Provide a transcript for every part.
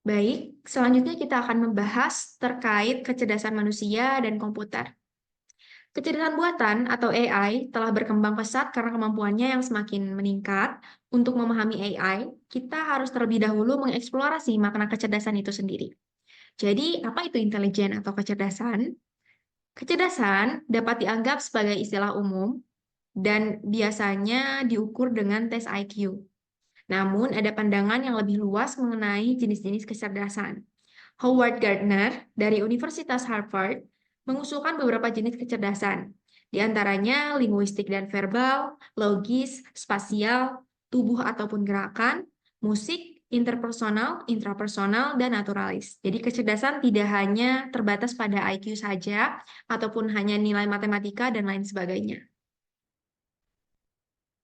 Baik, selanjutnya kita akan membahas terkait kecerdasan manusia dan komputer. Kecerdasan buatan atau AI telah berkembang pesat karena kemampuannya yang semakin meningkat. Untuk memahami AI, kita harus terlebih dahulu mengeksplorasi makna kecerdasan itu sendiri. Jadi, apa itu intelijen atau kecerdasan? Kecerdasan dapat dianggap sebagai istilah umum dan biasanya diukur dengan tes IQ. Namun, ada pandangan yang lebih luas mengenai jenis-jenis kecerdasan. Howard Gardner dari Universitas Harvard mengusulkan beberapa jenis kecerdasan, di antaranya linguistik dan verbal, logis, spasial, tubuh ataupun gerakan, musik, interpersonal, intrapersonal, dan naturalis. Jadi kecerdasan tidak hanya terbatas pada IQ saja, ataupun hanya nilai matematika dan lain sebagainya.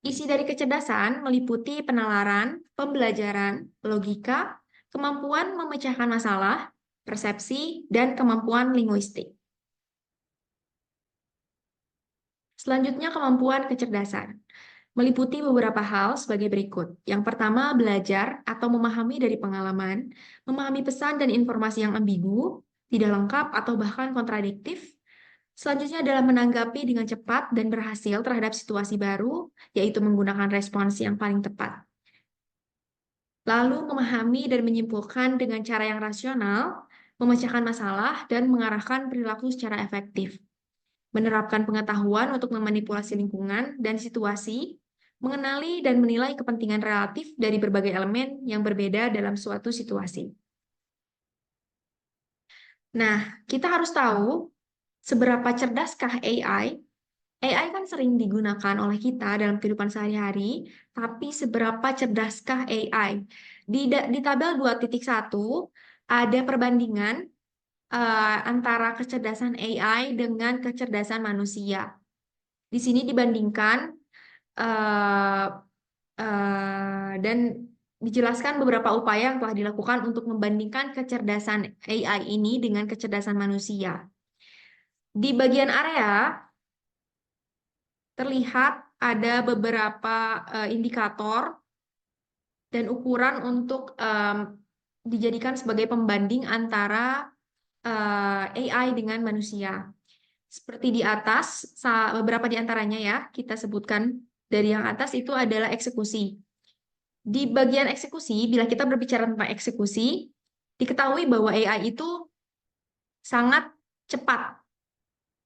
Isi dari kecerdasan meliputi penalaran, pembelajaran, logika, kemampuan memecahkan masalah, persepsi, dan kemampuan linguistik. Selanjutnya, kemampuan kecerdasan meliputi beberapa hal sebagai berikut. Yang pertama, belajar atau memahami dari pengalaman, memahami pesan dan informasi yang ambigu, tidak lengkap atau bahkan kontradiktif. Selanjutnya adalah menanggapi dengan cepat dan berhasil terhadap situasi baru, yaitu menggunakan respons yang paling tepat. Lalu memahami dan menyimpulkan dengan cara yang rasional, memecahkan masalah, dan mengarahkan perilaku secara efektif. Menerapkan pengetahuan untuk memanipulasi lingkungan dan situasi, mengenali dan menilai kepentingan relatif dari berbagai elemen yang berbeda dalam suatu situasi. Nah, kita harus tahu seberapa cerdaskah AI. AI kan sering digunakan oleh kita dalam kehidupan sehari-hari, tapi seberapa cerdaskah AI? Di tabel 2.1 ada perbandingan antara kecerdasan AI dengan kecerdasan manusia. Di sini dibandingkan uh, dan dijelaskan beberapa upaya yang telah dilakukan untuk membandingkan kecerdasan AI ini dengan kecerdasan manusia. Di bagian area terlihat ada beberapa indikator dan ukuran untuk dijadikan sebagai pembanding antara AI dengan manusia. Seperti di atas, beberapa di antaranya ya, kita sebutkan dari yang atas itu adalah eksekusi. Di bagian eksekusi, bila kita berbicara tentang eksekusi, diketahui bahwa AI itu sangat cepat,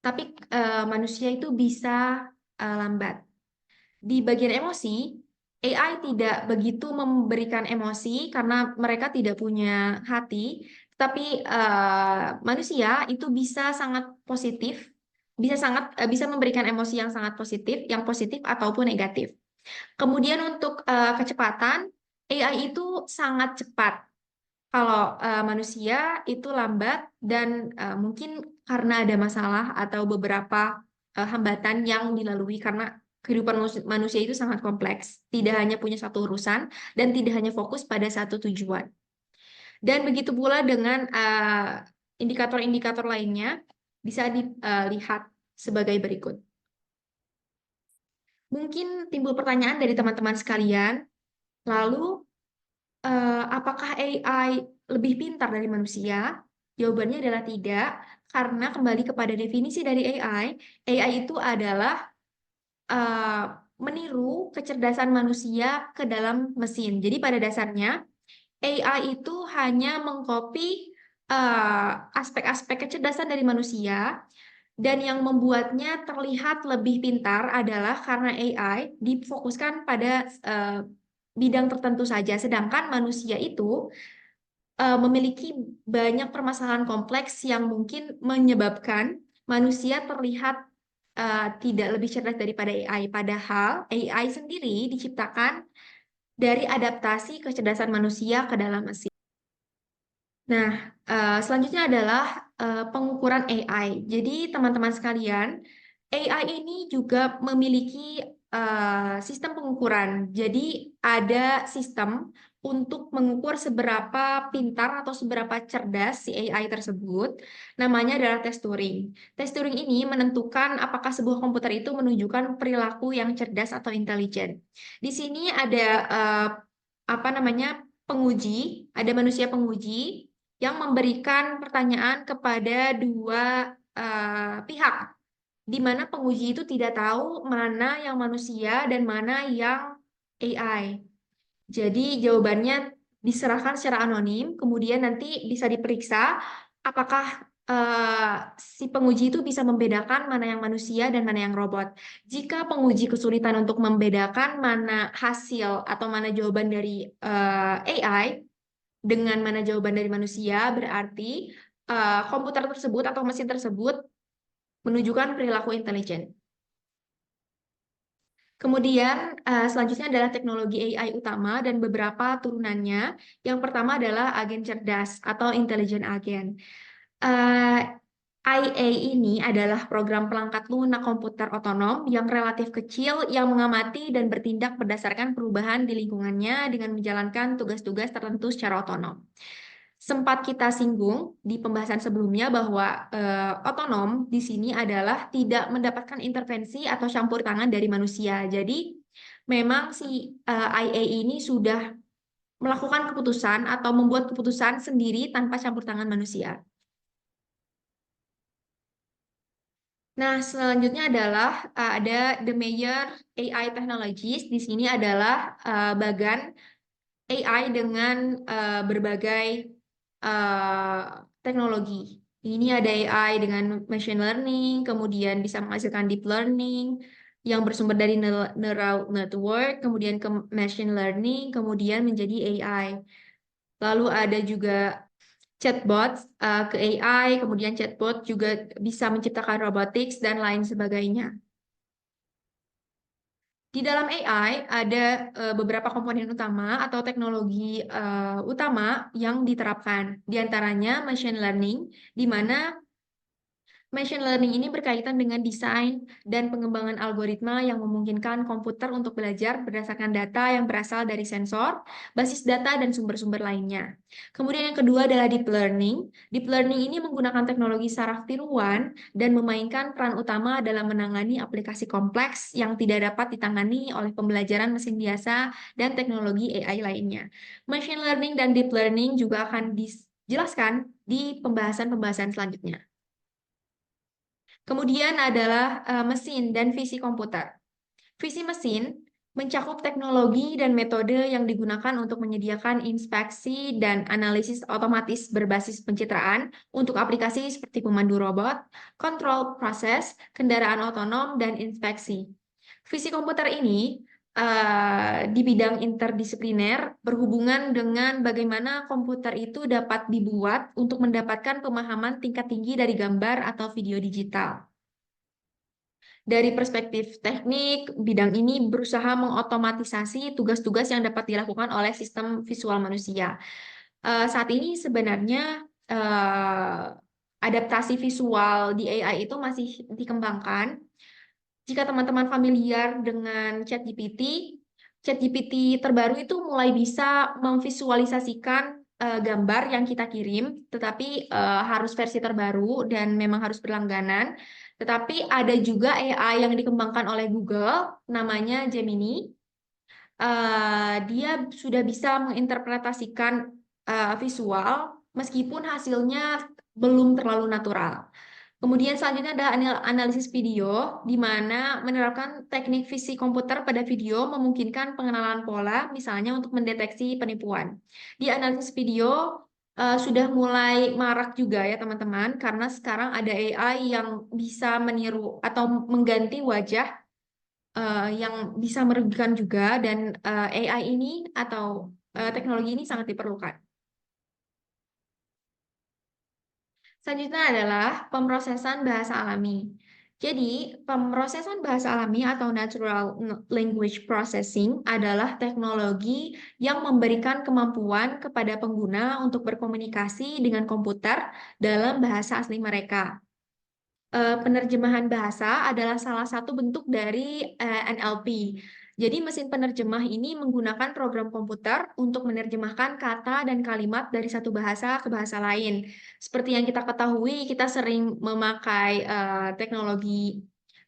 tapi manusia itu bisa lambat. Di bagian emosi, AI tidak begitu memberikan emosi karena mereka tidak punya hati, tapi manusia itu bisa sangat positif, bisa memberikan emosi yang positif ataupun negatif. Kemudian untuk kecepatan, AI itu sangat cepat. Kalau manusia itu lambat dan mungkin karena ada masalah atau beberapa hambatan yang dilalui karena kehidupan manusia itu sangat kompleks, tidak hanya punya satu urusan dan tidak hanya fokus pada satu tujuan. Dan begitu pula dengan indikator-indikator lainnya bisa dilihat sebagai berikut. Mungkin timbul pertanyaan dari teman-teman sekalian, lalu apakah AI lebih pintar dari manusia? Jawabannya adalah tidak, karena kembali kepada definisi dari AI, AI itu adalah uh, meniru kecerdasan manusia ke dalam mesin. Jadi pada dasarnya AI itu hanya mengcopy aspek-aspek kecerdasan dari manusia, dan yang membuatnya terlihat lebih pintar adalah karena AI difokuskan pada bidang tertentu saja, sedangkan manusia itu memiliki banyak permasalahan kompleks yang mungkin menyebabkan manusia terlihat tidak lebih cerdas daripada AI. Padahal AI sendiri diciptakan dari adaptasi kecerdasan manusia ke dalam mesin. Nah, selanjutnya adalah pengukuran AI. Jadi, teman-teman sekalian, AI ini juga memiliki sistem pengukuran. Jadi, ada sistem untuk mengukur seberapa pintar atau seberapa cerdas si AI tersebut. Namanya adalah tes Turing. Tes Turing ini menentukan apakah sebuah komputer itu menunjukkan perilaku yang cerdas atau intelijen. Di sini ada apa namanya ada manusia penguji yang memberikan pertanyaan kepada dua pihak, di mana penguji itu tidak tahu mana yang manusia dan mana yang AI. Jadi jawabannya diserahkan secara anonim, kemudian nanti bisa diperiksa apakah si penguji itu bisa membedakan mana yang manusia dan mana yang robot. Jika penguji kesulitan untuk membedakan mana hasil atau mana jawaban dari AI dengan mana jawaban dari manusia, berarti komputer tersebut atau mesin tersebut menunjukkan perilaku intelijen. Kemudian selanjutnya adalah teknologi AI utama dan beberapa turunannya. Yang pertama adalah agen cerdas atau intelligent agent. IA ini adalah program pelangkat lunak komputer otonom yang relatif kecil yang mengamati dan bertindak berdasarkan perubahan di lingkungannya dengan menjalankan tugas-tugas tertentu secara otonom. Sempat kita singgung di pembahasan sebelumnya bahwa otonom di sini adalah tidak mendapatkan intervensi atau campur tangan dari manusia. Jadi memang si IA ini sudah melakukan keputusan atau membuat keputusan sendiri tanpa campur tangan manusia. Nah, selanjutnya adalah ada the major AI technologies. Di sini adalah bagan AI dengan berbagai teknologi. Ini ada AI dengan machine learning, kemudian bisa menghasilkan deep learning yang bersumber dari neural network, kemudian ke machine learning, kemudian menjadi AI. Lalu ada juga chatbot ke AI, kemudian chatbot juga bisa menciptakan robotics dan lain sebagainya. Di dalam AI ada beberapa komponen utama atau teknologi utama yang diterapkan. Di antaranya machine learning, di mana machine learning ini berkaitan dengan desain dan pengembangan algoritma yang memungkinkan komputer untuk belajar berdasarkan data yang berasal dari sensor, basis data, dan sumber-sumber lainnya. Kemudian yang kedua adalah deep learning. Deep learning ini menggunakan teknologi saraf tiruan dan memainkan peran utama dalam menangani aplikasi kompleks yang tidak dapat ditangani oleh pembelajaran mesin biasa dan teknologi AI lainnya. Machine learning dan deep learning juga akan dijelaskan di pembahasan-pembahasan selanjutnya. Kemudian adalah mesin dan visi komputer. Visi mesin mencakup teknologi dan metode yang digunakan untuk menyediakan inspeksi dan analisis otomatis berbasis pencitraan untuk aplikasi seperti pemandu robot, kontrol proses, kendaraan otonom, dan inspeksi. Visi komputer ini di bidang interdisipliner berhubungan dengan bagaimana komputer itu dapat dibuat untuk mendapatkan pemahaman tingkat tinggi dari gambar atau video digital. Dari perspektif teknik, bidang ini berusaha mengotomatisasi tugas-tugas yang dapat dilakukan oleh sistem visual manusia. Saat ini sebenarnya adaptasi visual di AI itu masih dikembangkan. Jika teman-teman familiar dengan ChatGPT terbaru itu mulai bisa memvisualisasikan gambar yang kita kirim, tetapi harus versi terbaru dan memang harus berlangganan. Tetapi ada juga AI yang dikembangkan oleh Google, namanya Gemini. Dia sudah bisa menginterpretasikan visual, meskipun hasilnya belum terlalu natural. Kemudian selanjutnya ada analisis video, di mana menerapkan teknik visi komputer pada video memungkinkan pengenalan pola, misalnya untuk mendeteksi penipuan. Di analisis video sudah mulai marak juga ya teman-teman, karena sekarang ada AI yang bisa meniru atau mengganti wajah yang bisa merugikan juga, dan AI ini atau teknologi ini sangat diperlukan. Selanjutnya adalah pemrosesan bahasa alami. Jadi, pemrosesan bahasa alami atau natural language processing adalah teknologi yang memberikan kemampuan kepada pengguna untuk berkomunikasi dengan komputer dalam bahasa asli mereka. Penerjemahan bahasa adalah salah satu bentuk dari NLP. Jadi mesin penerjemah ini menggunakan program komputer untuk menerjemahkan kata dan kalimat dari satu bahasa ke bahasa lain. Seperti yang kita ketahui, kita sering memakai teknologi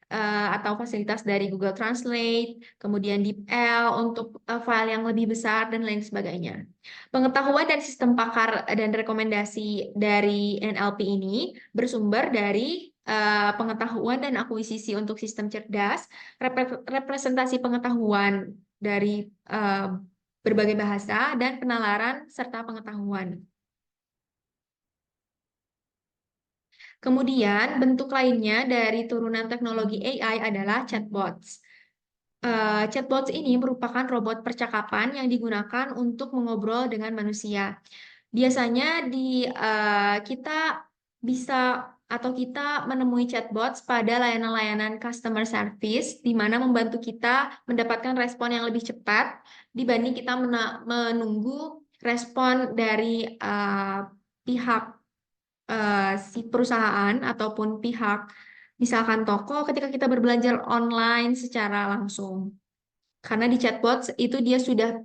atau fasilitas dari Google Translate, kemudian DeepL untuk file yang lebih besar dan lain sebagainya. Pengetahuan dan sistem pakar dan rekomendasi dari NLP ini bersumber dari pengetahuan dan akuisisi untuk sistem cerdas, representasi pengetahuan dari berbagai bahasa, dan penalaran serta pengetahuan. Kemudian, bentuk lainnya dari turunan teknologi AI adalah chatbots. Chatbots ini merupakan robot percakapan yang digunakan untuk mengobrol dengan manusia. Biasanya kita bisa atau kita menemui chatbots pada layanan-layanan customer service, di mana membantu kita mendapatkan respon yang lebih cepat dibanding kita menunggu respon dari pihak si perusahaan ataupun pihak misalkan toko ketika kita berbelanja online secara langsung. Karena di chatbot itu dia sudah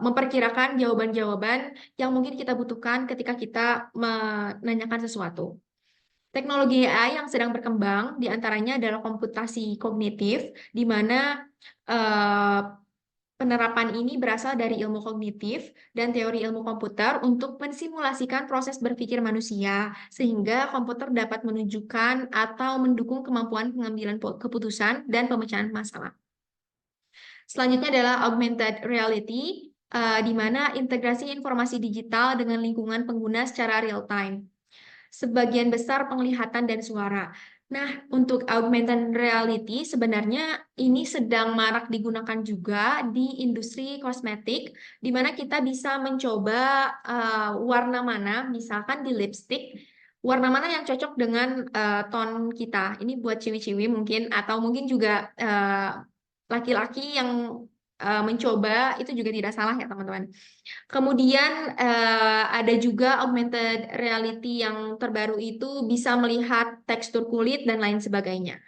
memperkirakan jawaban-jawaban yang mungkin kita butuhkan ketika kita menanyakan sesuatu. Teknologi AI yang sedang berkembang diantaranya adalah komputasi kognitif, di mana eh, penerapan ini berasal dari ilmu kognitif dan teori ilmu komputer untuk mensimulasikan proses berpikir manusia, sehingga komputer dapat menunjukkan atau mendukung kemampuan pengambilan keputusan dan pemecahan masalah. Selanjutnya adalah augmented reality, di mana integrasi informasi digital dengan lingkungan pengguna secara real time. Sebagian besar penglihatan dan suara. Nah, untuk augmented reality sebenarnya ini sedang marak digunakan juga di industri kosmetik, di mana kita bisa mencoba warna mana, misalkan di lipstick, warna mana yang cocok dengan ton kita. Ini buat ciwi-ciwi mungkin, atau mungkin juga laki-laki yang mencoba, itu juga tidak salah ya teman-teman. Kemudian ada juga augmented reality yang terbaru itu bisa melihat tekstur kulit dan lain sebagainya.